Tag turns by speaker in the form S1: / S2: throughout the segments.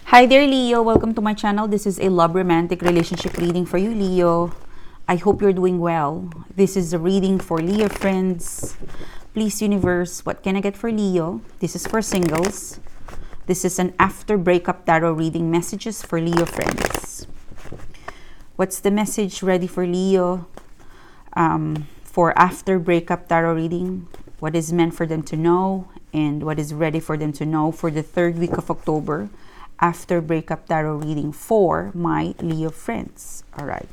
S1: Hi there, Leo. Welcome to my channel. This is a love romantic relationship reading for you, Leo. I hope you're doing well. This is a reading for Leo friends. Please, universe, what can I get for Leo? This is for singles. This is an after breakup tarot reading, messages for Leo friends. What's the message ready for Leo for after breakup tarot reading? What is meant for them to know and what is ready for them to know for the third week of October after breakup tarot reading for my Leo friends. All right.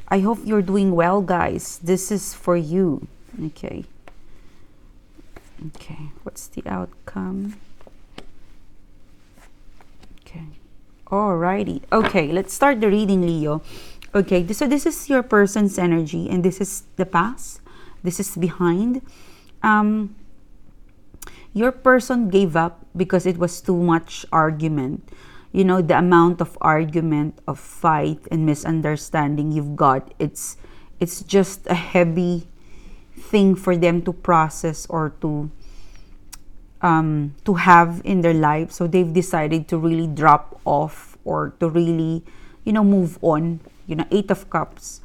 S1: I hope you're doing well, guys. This is for you. Okay. What's the outcome? Okay. Alrighty. Okay, let's start the reading, Leo. Okay, so this is your person's energy and this is the past. This is behind. Your person gave up because it was too much argument. You know, the amount of argument, of fight and misunderstanding you've got, it's just a heavy thing for them to process or to have in their life. So they've decided to really drop off or to really, move on. Eight of Cups.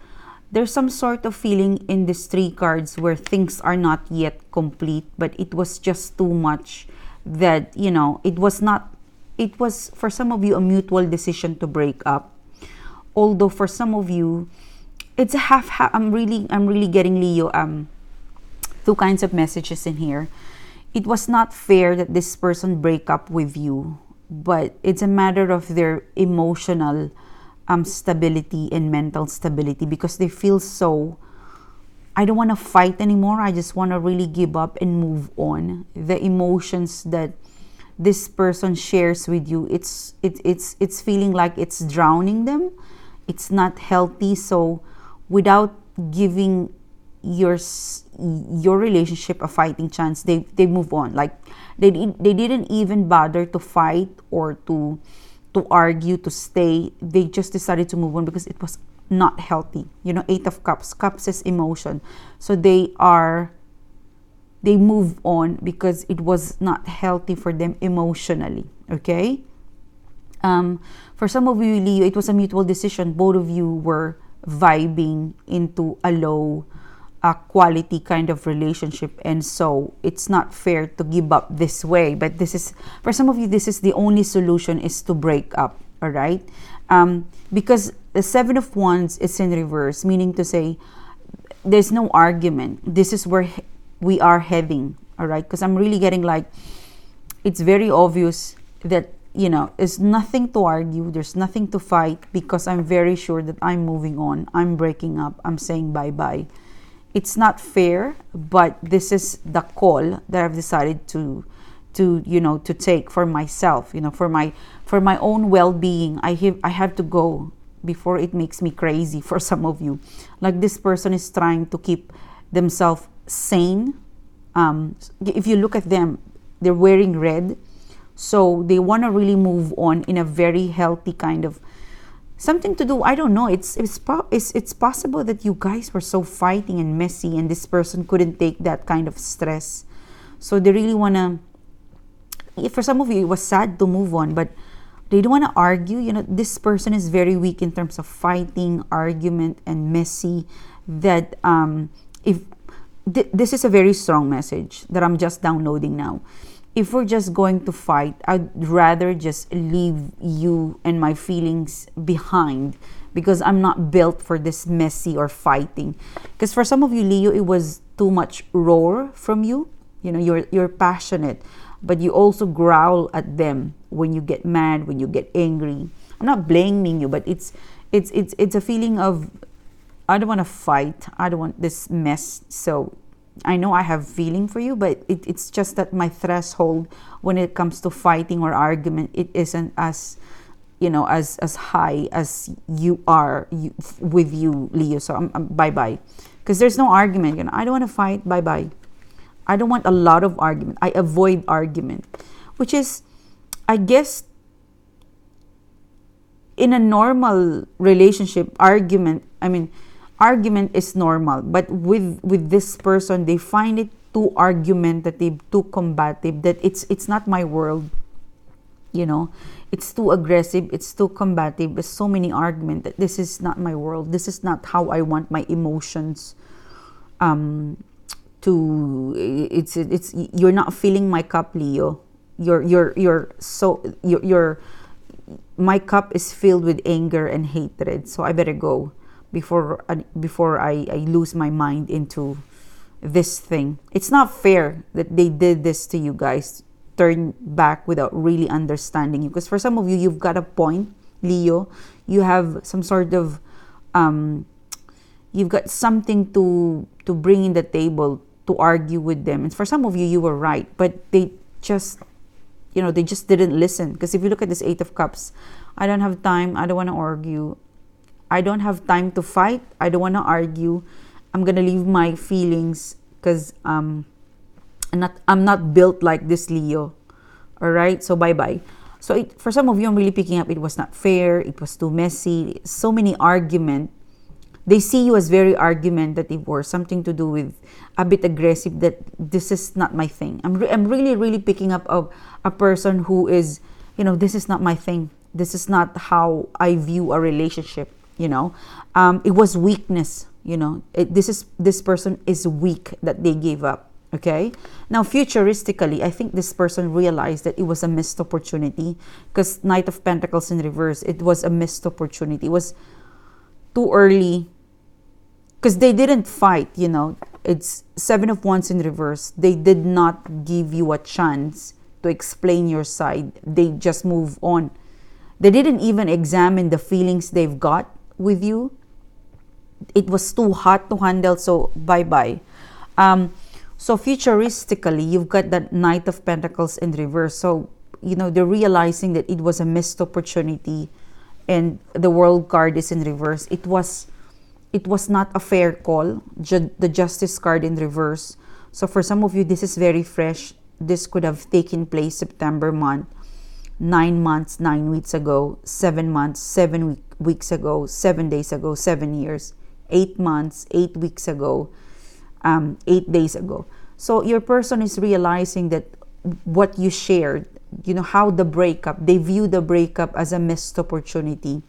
S1: There's some sort of feeling in these three cards where things are not yet complete, but it was just too much that, it was for some of you a mutual decision to break up. Although for some of you, it's a half. I'm really getting, Leo, two kinds of messages in here. It was not fair that this person break up with you, but it's a matter of their emotional stability and mental stability because they feel so, I don't want to fight anymore. I just want to really give up and move on. The emotions that this person shares with you, it's feeling like it's drowning them. It's not healthy. So without giving your relationship a fighting chance, they move on. Like they didn't even bother to fight or to argue, to stay. They just decided to move on because it was not healthy. Eight of Cups. Cups is emotion. So they move on because it was not healthy for them emotionally. Okay? For some of you, Leo, it was a mutual decision. Both of you were vibing into a low quality kind of relationship, and so it's not fair to give up this way. But this is, for some of you, this is the only solution, is to break up. All right, because the Seven of Wands is in reverse, meaning to say there's no argument. This is where we are heading. All right, because I'm really getting like, it's very obvious that there's nothing to argue, there's nothing to fight, because I'm very sure that I'm moving on, I'm breaking up, I'm saying bye-bye. It's not fair, but this is the call that I've decided to take for myself, for my own well-being. I have to go before it makes me crazy. For some of you, like this person is trying to keep themselves sane. If you look at them, they're wearing red, so they want to really move on in a very healthy kind of something to do. I don't know. It's possible that you guys were so fighting and messy, and this person couldn't take that kind of stress. So they really wanna. For some of you, it was sad to move on, but they don't want to argue. This person is very weak in terms of fighting, argument, and messy. That this is a very strong message that I'm just downloading now. If we're just going to fight, I'd rather just leave you and my feelings behind, because I'm not built for this messy or fighting. Because for some of you, Leo, it was too much roar from you. You're passionate, but you also growl at them when you get mad, when you get angry. I'm not blaming you, but it's a feeling of, I don't want to fight. I don't want this mess. So I know I have feeling for you, but it's just that my threshold when it comes to fighting or argument, it isn't as as high as you are with you, Leo. So I'm bye-bye, because there's no argument. I don't want to fight. Bye-bye. I don't want a lot of argument. I avoid argument, which is, I guess, in a normal relationship, argument is normal, but with this person, they find it too argumentative, too combative, that it's not my world. It's too aggressive, it's too combative, there's so many arguments that this is not my world, this is not how I want my emotions to it's you're not filling my cup, Leo. You're my cup is filled with anger and hatred, so I better go before I lose my mind into this thing. It's not fair that they did this to you guys. Turn back without really understanding you, because for some of you, you've got a point, Leo. You have some sort of you've got something to bring in the table to argue with them, and for some of you, you were right, but they just they just didn't listen. Because if you look at this Eight of Cups, I don't have time, I don't want to argue, I don't have time to fight, I don't want to argue, I'm gonna leave my feelings because I'm not built like this, Leo. All right, so bye-bye. So for some of you, I'm really picking up, it was not fair, it was too messy, so many argument. They see you as very argumentative or something to do with a bit aggressive, that this is not my thing. I'm really, really picking up a person who is, this is not my thing. This is not how I view a relationship, It was weakness, this person is weak, that they gave up. Okay, now futuristically, I think this person realized that it was a missed opportunity, because Knight of Pentacles in reverse, it was a missed opportunity. It was too early, because they didn't fight, It's Seven of Wands in reverse. They did not give you a chance to explain your side. They just move on. They didn't even examine the feelings they've got with you. It was too hot to handle, so bye-bye. So futuristically, you've got that Knight of Pentacles in reverse. So, they're realizing that it was a missed opportunity, and the World card is in reverse. It was not a fair call. The Justice card in reverse. So for some of you, this is very fresh. This could have taken place September month, 9 months, 9 weeks ago, 7 months, 7 weeks ago, 7 days ago, 7 years, 8 months, 8 weeks ago, 8 days ago. So your person is realizing that what you shared, how the breakup, they view the breakup as a missed opportunity.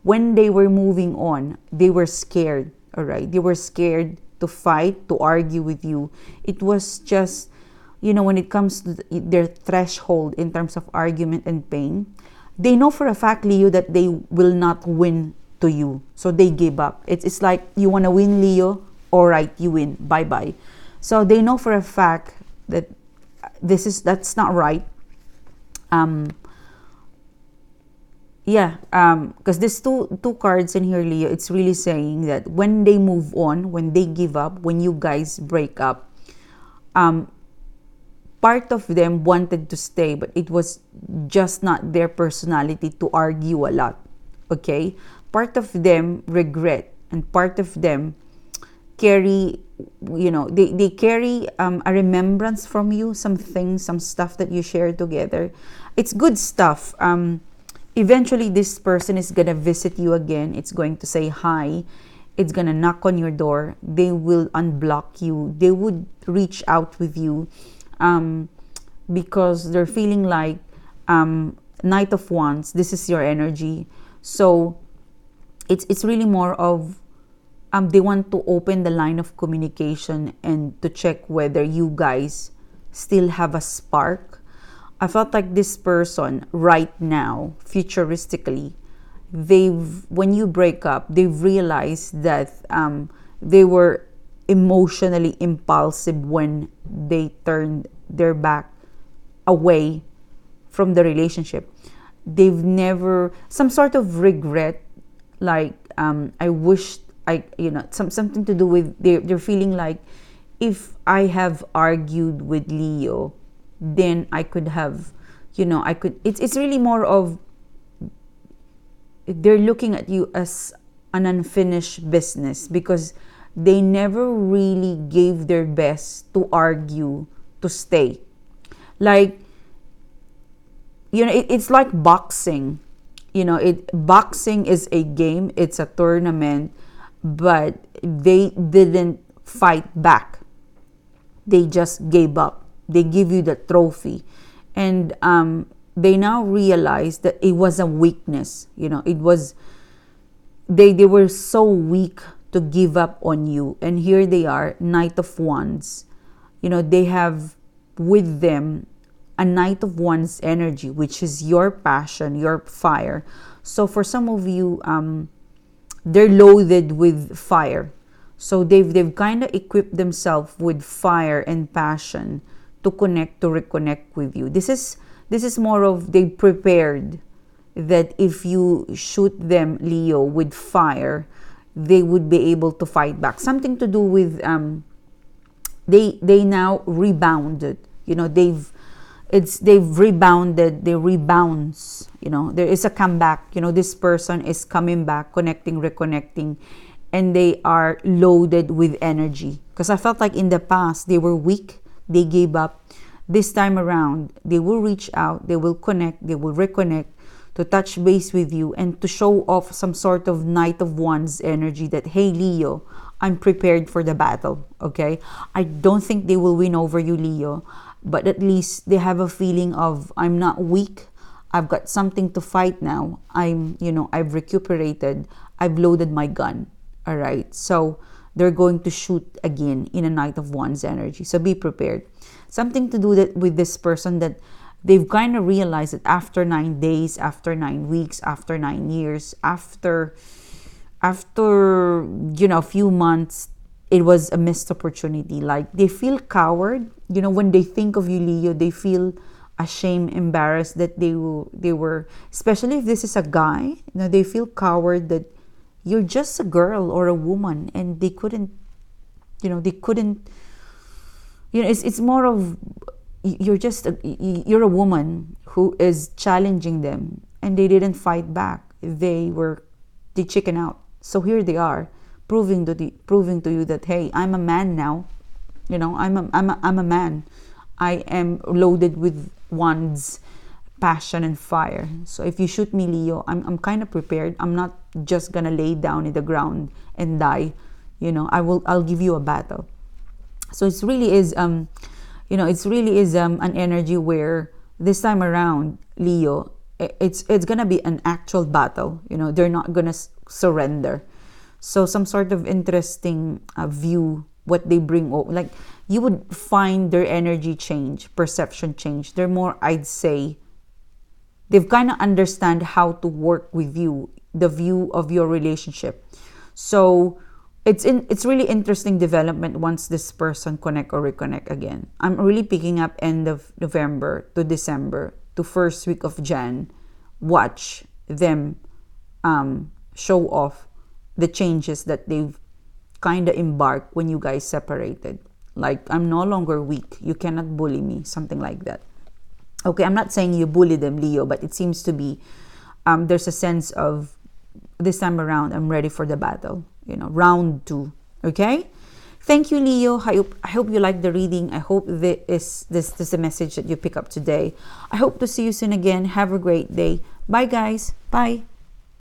S1: When they were moving on, they were scared, all right? They were scared to fight, to argue with you. It was just, when it comes to their threshold in terms of argument and pain, they know for a fact, Leo, that they will not win to you. So they give up. It's like, you want to win, Leo? All right, you win. Bye-bye. So they know for a fact that that's not right. Because there's two cards in here, Leo. It's really saying that when they move on, when they give up, when you guys break up, part of them wanted to stay, but it was just not their personality to argue a lot. Okay? Part of them regret, and part of them carry, they carry a remembrance from you, some things, some stuff that you share together. It's good stuff. Eventually, this person is going to visit you again. It's going to say hi. It's going to knock on your door. They will unblock you. They would reach out with you because they're feeling like Knight of Wands. This is your energy. So it's really more of they want to open the line of communication and to check whether you guys still have a spark. I felt like this person right now, futuristically, when you break up, they've realized that they were emotionally impulsive when they turned their back away from the relationship. They've never, some sort of regret, like I wished something to do with they're feeling like, if I have argued with Leo, then I could have, it's really more of they're looking at you as an unfinished business, because they never really gave their best to argue, to stay. Like, it's like boxing. Boxing is a game, it's a tournament, but they didn't fight back. They just gave up. They give you the trophy. And they now realize that it was a weakness. It was, they were so weak to give up on you. And here they are, Knight of Wands. They have with them a Knight of Wands energy, which is your passion, your fire. So for some of you, they're loaded with fire. So they've kind of equipped themselves with fire and passion to reconnect with you. This is more of, they prepared that if you shoot them, Leo, with fire, they would be able to fight back. Something to do with they now rebounded. They've rebounded, they rebounds. There is a comeback. This person is coming back, connecting, reconnecting, and they are loaded with energy. Because I felt like in the past they were weak, they gave up. This time around, they will reach out, they will connect, they will reconnect, to touch base with you and to show off some sort of Knight of Wands energy that, hey, Leo, I'm prepared for the battle, okay? I don't think they will win over you, Leo, but at least they have a feeling of, I'm not weak, I've got something to fight now. I've recuperated, I've loaded my gun, all right? So they're going to shoot again in a Knight of Wands energy. So be prepared. Something to do that with this person that they've kind of realized that after 9 days, after 9 weeks, after 9 years, after a few months, it was a missed opportunity. Like, they feel coward. When they think of you, Leo, they feel ashamed, embarrassed that they were, especially if this is a guy, they feel coward that you're just a girl or a woman and they couldn't, it's more of, you're a woman who is challenging them and they didn't fight back. They chicken out. So here they are, proving to you that, hey, I'm a man now. I'm a man. I am loaded with Wands, passion and fire. So if you shoot me, Leo, I'm kind of prepared. I'm not just gonna lay down in the ground and die. I'll give you a battle. So it really is an energy where this time around, Leo, it's gonna be an actual battle. They're not gonna surrender. So some sort of interesting view, what they bring, like you would find their energy change, perception change. They're more, I'd say, they've kind of understand how to work with you, the view of your relationship. So it's really interesting development once this person connect or reconnect again. I'm really picking up end of November to December to first week of Jan. Watch them show off the changes that they've kind of embarked when you guys separated. Like, I'm no longer weak. You cannot bully me. Something like that. Okay, I'm not saying you bully them, Leo, but it seems to be there's a sense of, this time around, I'm ready for the battle. Round 2. Okay? Thank you, Leo. I hope you like the reading. I hope this is the message that you pick up today. I hope to see you soon again. Have a great day. Bye, guys. Bye.